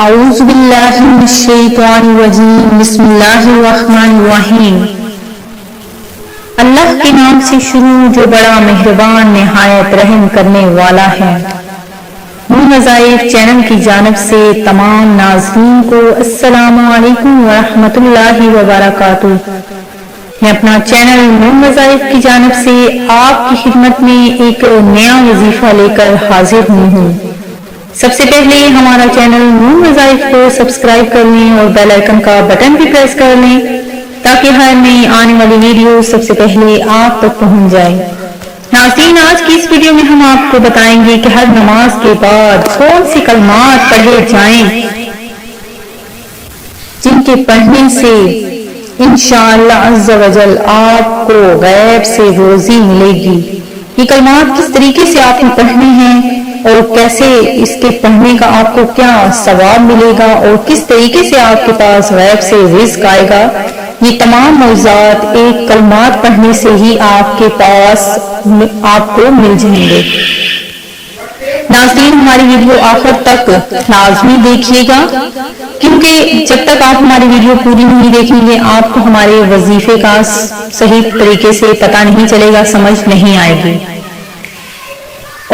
اعوذ باللہ من الشیطان الرجیم بسم اللہ الرحمن الرحیم۔ اللہ کے نام سے شروع جو بڑا مہربان نہایت رحم کرنے والا ہے۔ نور مذاہب چینل کی جانب سے تمام ناظرین کو السلام علیکم ورحمۃ اللہ وبرکاتہ۔ میں اپنا چینل نور مذاہب کی جانب سے آپ کی خدمت میں ایک نیا وظیفہ لے کر حاضر ہوئی ہوں۔ سب سے پہلے ہمارا چینل نور مذاہب کو سبسکرائب کر لیں اور بیل آئیکن کا بٹن بھی پریس کر لیں تاکہ ہر نئی آنے والی ویڈیو سب سے پہلے آپ تک پہنچ جائے۔ ناظرین، آج کی اس ویڈیو میں ہم آپ کو بتائیں گے کہ ہر نماز کے بعد کون سی کلمات پڑھے جائیں جن کے پڑھنے سے انشاءاللہ عز و جل آپ کو غیب سے روزی ملے گی۔ یہ کلمات کس طریقے سے آپ کو پڑھنے ہیں اور کیسے اس کے پڑھنے کا آپ کو کیا ثواب ملے گا اور کس طریقے سے آپ کے پاس غیب سے رزق آئے گا، یہ تمام موضوعات ایک کلمات پڑھنے سے ہی آپ کے پاس آپ کو مل جائیں گے۔ ناظرین، ہماری ویڈیو آخر تک لازمی دیکھیے گا کیونکہ جب تک آپ ہماری ویڈیو پوری نہیں دیکھیں گے آپ کو ہمارے وظیفے کا صحیح طریقے سے پتہ نہیں چلے گا، سمجھ نہیں آئے گی۔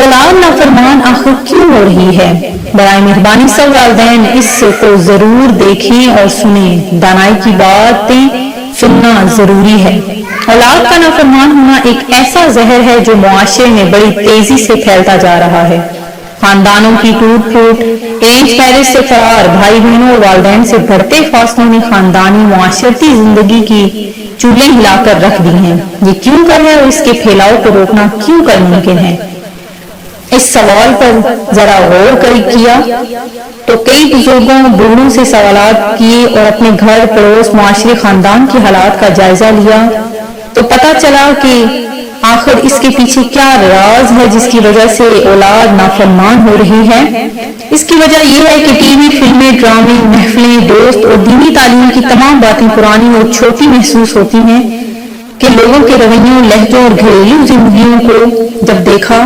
اولاد نافرمان آخر کیوں ہو رہی ہے؟ برائے مہربانی سب والدین اس کو ضرور دیکھیں اور سنیں۔ دانائی کی باتیں سننا ضروری ہے۔ اولاد کا نافرمان ہونا ایک ایسا زہر ہے جو معاشرے میں بڑی تیزی سے پھیلتا جا رہا ہے۔ خاندانوں کی ٹوٹ پھوٹ، ارینج میرج سے فرار، بھائی بہنوں اور والدین سے بڑھتے فاصلوں نے خاندانی معاشرتی زندگی کی چولیں ہلا کر رکھ دی ہیں۔ یہ کیوں کر ہے اور اس کے پھیلاؤ کو روکنا کیوں کر ممکن ہے؟ اس سوال پر ذرا غور کیا تو کئی بزرگوں بوڑھوں سے سوالات کیے اور اپنے گھر، پڑوس، معاشرے، خاندان کی حالات کا جائزہ لیا تو پتہ چلا کہ آخر اس کے پیچھے کیا راز ہے جس کی وجہ سے اولاد نافرمان ہو رہی ہے۔ اس کی وجہ یہ ہے کہ ٹی وی، فلمیں، ڈرامے، محفلیں، دوست اور دینی تعلیم کی تمام باتیں پرانی اور چھوٹی محسوس ہوتی ہیں کہ لوگوں کے رویوں، لہجوں اور گھریلو زندگیوں کو جب دیکھا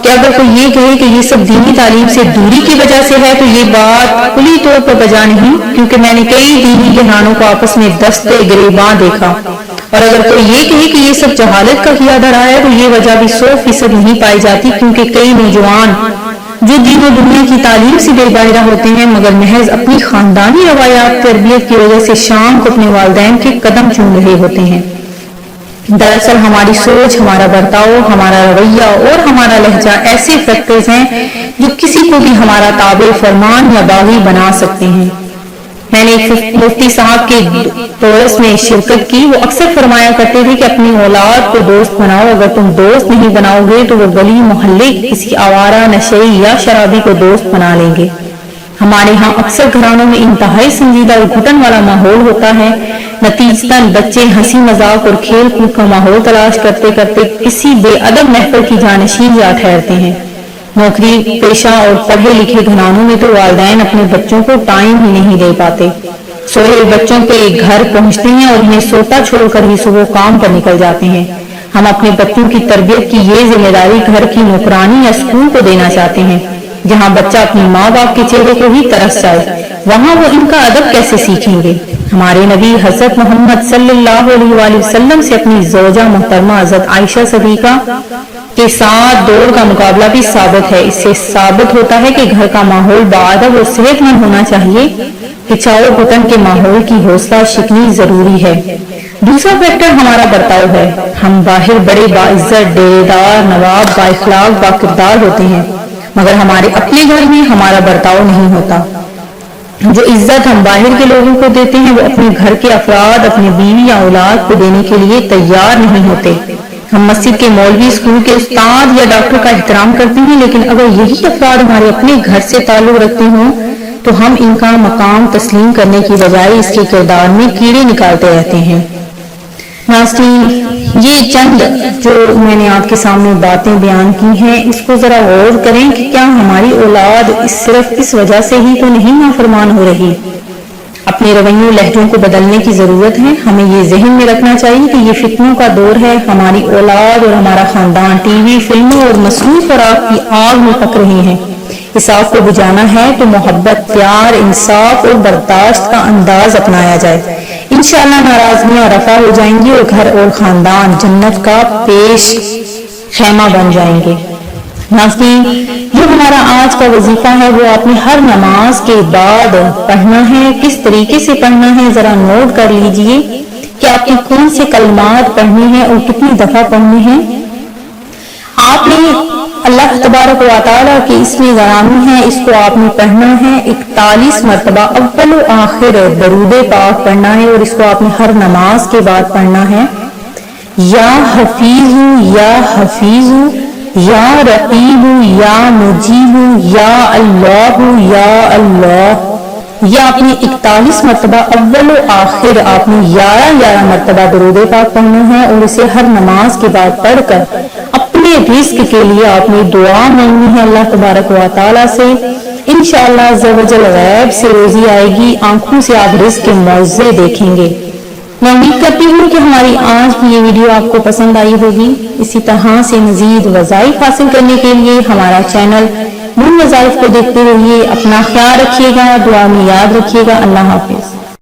کہ اگر کوئی یہ کہے کہ یہ سب دینی تعلیم سے دوری کی وجہ سے ہے تو یہ بات کلی طور پر بجا نہیں، کیونکہ میں نے کئی دینی بحرانوں کو آپس میں دستے گریباں دیکھا۔ اور اگر کوئی یہ کہے کہ یہ سب جہالت کا کیا دھرا ہے تو یہ وجہ بھی 100% نہیں پائی جاتی، کیونکہ کئی نوجوان جو دین و دنیا کی تعلیم سے بے باہرہ ہوتے ہیں مگر محض اپنی خاندانی روایات تربیت کی وجہ سے شام کو اپنے والدین کے قدم چوم رہے ہوتے ہیں۔ دراصل ہماری سوچ، ہمارا برتاؤ، ہمارا رویہ اور ہمارا لہجہ ایسے فیکٹرز ہیں جو کسی کو بھی ہمارا تابع فرمان یا باغی بنا سکتے ہیں۔ میں نے ایک مفتی صاحب کے دورس میں شرکت کی، وہ اکثر فرمایا کرتے تھے کہ اپنی اولاد کو دوست بناؤ، اگر تم دوست نہیں بناؤ گے تو وہ گلی محلے کسی آوارہ نشئی یا شرابی کو دوست بنا لیں گے۔ ہمارے ہاں اکثر گھرانوں میں انتہائی سنجیدہ اور گھٹن والا ماحول ہوتا ہے، نتیجتاً بچے ہنسی مذاق اور کھیل کود کا ماحول تلاش کرتے کرتے کسی بے ادب محفل کی جانشین جا ٹھہرتے ہیں۔ نوکری پیشہ اور پڑھے لکھے گھرانوں میں تو والدین اپنے بچوں کو ٹائم ہی نہیں دے پاتے، سوئے بچوں کے گھر پہنچتے ہیں اور انہیں سوتا چھوڑ کر ہی صبح کام پر نکل جاتے ہیں۔ ہم اپنے بچوں کی تربیت کی یہ ذمہ داری گھر کی نوکرانی یا اسکول کو دینا چاہتے ہیں، جہاں بچہ اپنے ماں باپ کے چہرے کو ہی ترس جائے، وہاں وہ ان کا ادب کیسے سیکھیں گے؟ ہمارے نبی حضرت محمد صلی اللہ علیہ وآلہ وسلم سے اپنی زوجہ محترمہ حضرت عائشہ صدیقہ کے ساتھ دوڑ کا مقابلہ بھی ثابت ہے۔ اس سے ثابت ہوتا ہے کہ گھر کا ماحول باادب اور صحت مند ہونا چاہیے۔ کھچاؤ گھٹن کے ماحول کی حوصلہ شکنی ضروری ہے۔ دوسرا فیکٹر ہمارا برتاؤ ہے۔ ہم باہر بڑے باعزت، ڈیرے دار، نواب، با اخلاق، با کردار ہوتے ہیں مگر ہمارے اپنے گھر میں ہمارا برتاؤ نہیں ہوتا۔ جو عزت ہم باہر کے لوگوں کو دیتے ہیں وہ اپنے گھر کے افراد، اپنے بیوی یا اولاد کو دینے کے لیے تیار نہیں ہوتے۔ ہم مسجد کے مولوی، اسکول کے استاد یا ڈاکٹر کا احترام کرتے ہیں، لیکن اگر یہی افراد ہمارے اپنے گھر سے تعلق رکھتے ہوں تو ہم ان کا مقام تسلیم کرنے کی بجائے اس کے کردار میں کیڑے نکالتے رہتے ہیں۔ ناظرین، یہ چند جو میں نے آپ کے سامنے باتیں بیان کی ہیں اس کو ذرا غور کریں کہ کیا ہماری اولاد صرف اس وجہ سے ہی تو نہیں نافرمان ہو رہی؟ اپنے رویوں، لہجوں کو بدلنے کی ضرورت ہے۔ ہمیں یہ ذہن میں رکھنا چاہیے کہ یہ فتنوں کا دور ہے۔ ہماری اولاد اور ہمارا خاندان ٹی وی، فلموں اور مصروف خوراک کی آگ میں پک رہے ہیں۔ اس آگ کو بجھانا ہے تو محبت، پیار، انصاف اور برداشت کا انداز اپنایا جائے۔ انشاءاللہ ناراضگیاں رفع ہو جائیں گی اور گھر اور خاندان جنت کا پیش خیمہ بن جائیں گے۔ ناظرین، جو ہمارا آج کا وظیفہ ہے وہ آپ نے ہر نماز کے بعد پڑھنا ہے۔ کس طریقے سے پڑھنا ہے ذرا نوٹ کر لیجئے کہ آپ نے کون سے کلمات پڑھنے ہیں اور کتنی دفعہ پڑھنے ہیں۔ آپ نے اللہ تبارک و تعالیٰ کی اس میں غرامی ہے، اس کو آپ نے پڑھنا ہے 41 مرتبہ اول و آخر درود پاک پڑھنا ہے، اور اس کو آپ نے ہر نماز کے بعد پڑھنا ہے۔ یا حفیظ یا حفیظ یا رقیب یا مجیب یا اللہ یا اللہ، یہ آپ نے 41 مرتبہ اول و آخر آپ نے 11 مرتبہ درود پاک پڑھنا ہے، اور اسے ہر نماز کے بعد پڑھ کر اپنے رزق کے لیے آپ نے دعا مانگنی ہے اللہ تبارک و تعالیٰ سے۔ انشاءاللہ عز و جل غیب سے روزی آئے گی، آنکھوں سے آپ رزق کے معجزے دیکھیں گے۔ میں امید کرتی ہوں کہ ہماری آج کی یہ ویڈیو آپ کو پسند آئی ہوگی۔ اسی طرح سے مزید وظائف حاصل کرنے کے لیے ہمارا چینل نور وظائف کو دیکھتے رہیے۔ اپنا خیال رکھیے گا، دعا میں یاد رکھیے گا۔ اللہ حافظ۔